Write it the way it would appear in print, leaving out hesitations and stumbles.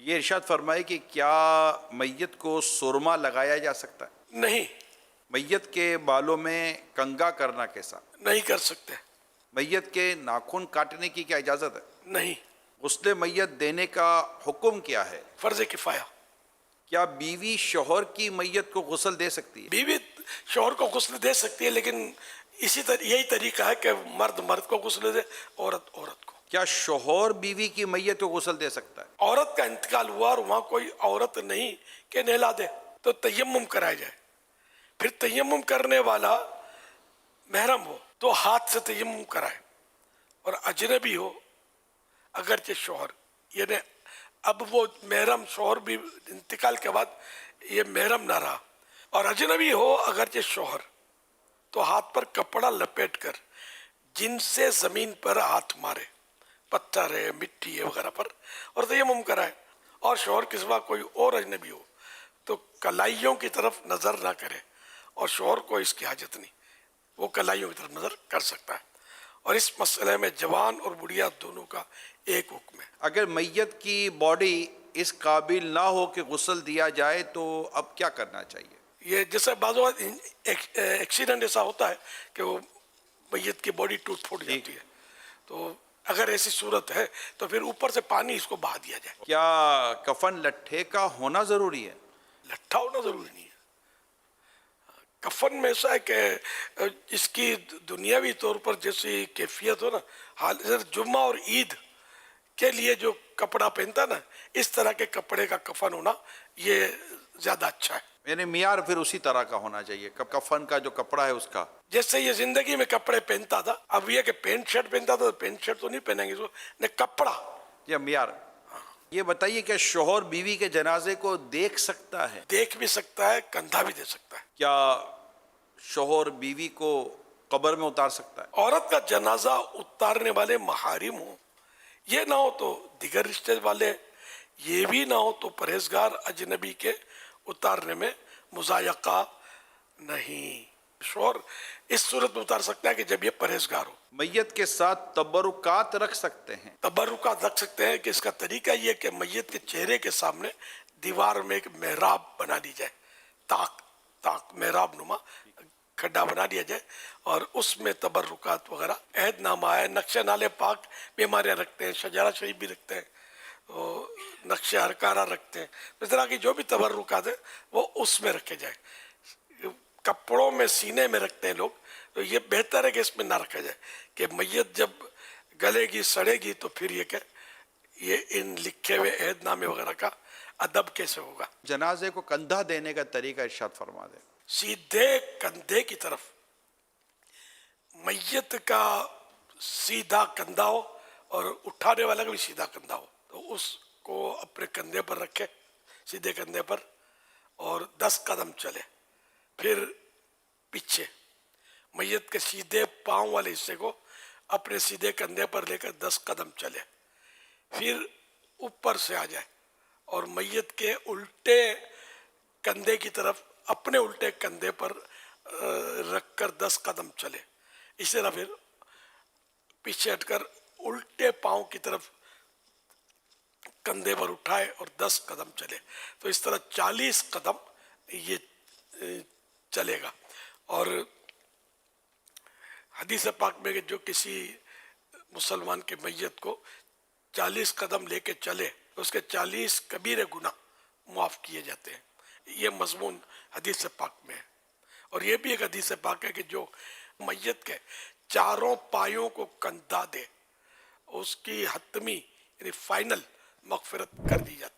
یہ ارشاد فرمائے کہ کیا میت کو سرما لگایا جا سکتا ہے؟ نہیں، میت کے بالوں میں کنگا کرنا کیسا؟ نہیں کر سکتے، میت کے ناخن کاٹنے کی کیا اجازت ہے؟ نہیں، غسل میت دینے کا حکم کیا ہے؟ فرض کفایہ۔ کیا بیوی شوہر کی میت کو غسل دے سکتی ہے؟ بیوی شوہر کو غسل دے سکتی ہے، لیکن یہی طریقہ ہے کہ مرد مرد کو غسل دے، عورت عورت کو۔ کیا شوہر بیوی کی میت کو غسل دے سکتا ہے؟ عورت کا انتقال ہوا اور وہاں کوئی عورت نہیں کہ نہلا دے تو تیمم کرایا جائے، پھر تیمم کرنے والا محرم ہو تو ہاتھ سے تیمم کرائے، اور اجنبی ہو اگرچہ شوہر، یعنی اب وہ محرم شوہر بھی انتقال کے بعد یہ محرم نہ رہا، اور اجنبی ہو اگرچہ شوہر تو ہاتھ پر کپڑا لپیٹ کر جن سے زمین پر ہاتھ مارے، پتھر ہے، مٹی ہے وغیرہ پر، اور تیمم کرائے، اور شوہر کے سوا کوئی اور اجنبی ہو تو کلائیوں کی طرف نظر نہ کرے، اور شوہر کو اس کی حاجت نہیں، وہ کلائیوں کی طرف نظر کر سکتا ہے، اور اس مسئلے میں جوان اور بڑھیا دونوں کا ایک حکم ہے۔ اگر میت کی باڈی اس قابل نہ ہو کہ غسل دیا جائے تو اب کیا کرنا چاہیے؟ یہ جیسے بعض اوقات ایکسیڈنٹ ایسا ہوتا ہے کہ وہ میت کی باڈی ٹوٹ پھوٹ جاتی ہے، تو اگر ایسی صورت ہے تو پھر اوپر سے پانی اس کو بہا دیا جائے۔ کیا کفن لٹھے کا ہونا ضروری ہے؟ لٹھا ہونا ضروری نہیں ہے، کفن میں ایسا ہے کہ اس کی دنیاوی طور پر جیسی کیفیت ہو نا، حاضر جمعہ اور عید کے لیے جو کپڑا پہنتا نا، اس طرح کے کپڑے کا کفن ہونا یہ زیادہ اچھا ہے۔ یعنی معیار پھر اسی طرح کا ہونا چاہیے، کفن کا جو کپڑا ہے اس کا۔ جیسے یہ زندگی میں کپڑے پہنتا تھا، اب یہ کہ پینٹ شرٹ پہنتا تھا تو پینٹ شرٹ تو نہیں پہنیں گے اس کو، نہیں کپڑا۔ یہ معیار۔ یہ بتائیے کہ شوہر بیوی کے جنازے کو دیکھ سکتا ہے؟ دیکھ بھی سکتا ہے، کندھا بھی دے سکتا ہے۔ کیا شوہر بیوی کو قبر میں اتار سکتا ہے؟ عورت کا جنازہ اتارنے والے محارم ہوں، یہ نہ ہو تو دیگر رشتے والے، یہ بھی نہ ہو تو پرہیزگار اجنبی کے اتارنے میں مضایقہ نہیں۔ شوہر اس صورت میں اتار سکتا ہے کہ جب یہ پرہیزگار ہو۔ میت کے ساتھ تبرکات رکھ سکتے ہیں؟ تبرکات رکھ سکتے ہیں کہ اس کا طریقہ یہ کہ میت کے چہرے کے سامنے دیوار میں ایک محراب بنا دی جائے، تاک محراب نما کھڈا بنا دیا جائے، اور اس میں تبرکات وغیرہ، عہد نامہ ہے، نقشہ نالے پاک بھی ہمارے یہاں رکھتے ہیں، شجرہ شریف بھی رکھتے ہیں، نقشہ ہرکارہ رکھتے ہیں، اس طرح کی جو بھی تبرکات ہیں وہ اس میں رکھے جائیں۔ کپڑوں میں سینے میں رکھتے ہیں لوگ، تو یہ بہتر ہے کہ اس میں نہ رکھا جائے، کہ میت جب گلے گی سڑے گی تو پھر یہ کہ یہ ان لکھے ہوئے عہد نامے وغیرہ کا ادب کیسے ہوگا۔ جنازے کو کندھا دینے کا طریقہ ارشاد فرما دیں۔ سیدھے کندھے کی طرف، میت کا سیدھا کندھا ہو اور اٹھانے والا کا بھی سیدھا کندھا ہو، تو اس کو اپنے کندھے پر رکھے، سیدھے کندھے پر، اور 10 قدم چلے، پھر پیچھے میت کے سیدھے پاؤں والے حصے کو اپنے سیدھے کندھے پر لے کر 10 قدم چلے، پھر اوپر سے آ جائے اور میت کے الٹے کندھے کی طرف اپنے الٹے کندھے پر رکھ کر 10 قدم چلے، اس طرح پھر پیچھے ہٹ کر الٹے پاؤں کی طرف کندھے پر اٹھائے اور 10 قدم چلے، تو اس طرح 40 قدم یہ چلے گا۔ اور حدیث پاک میں کہ جو کسی مسلمان کے میت کو 40 قدم لے کے چلے تو اس کے 40 کبیرہ گناہ معاف کیے جاتے ہیں، یہ مضمون حدیث پاک میں ہے۔ اور یہ بھی ایک حدیث پاک ہے کہ جو میت کے چاروں پایوں کو کندھا دے اس کی حتمی یعنی فائنل مغفرت کر دی جاتی ہے۔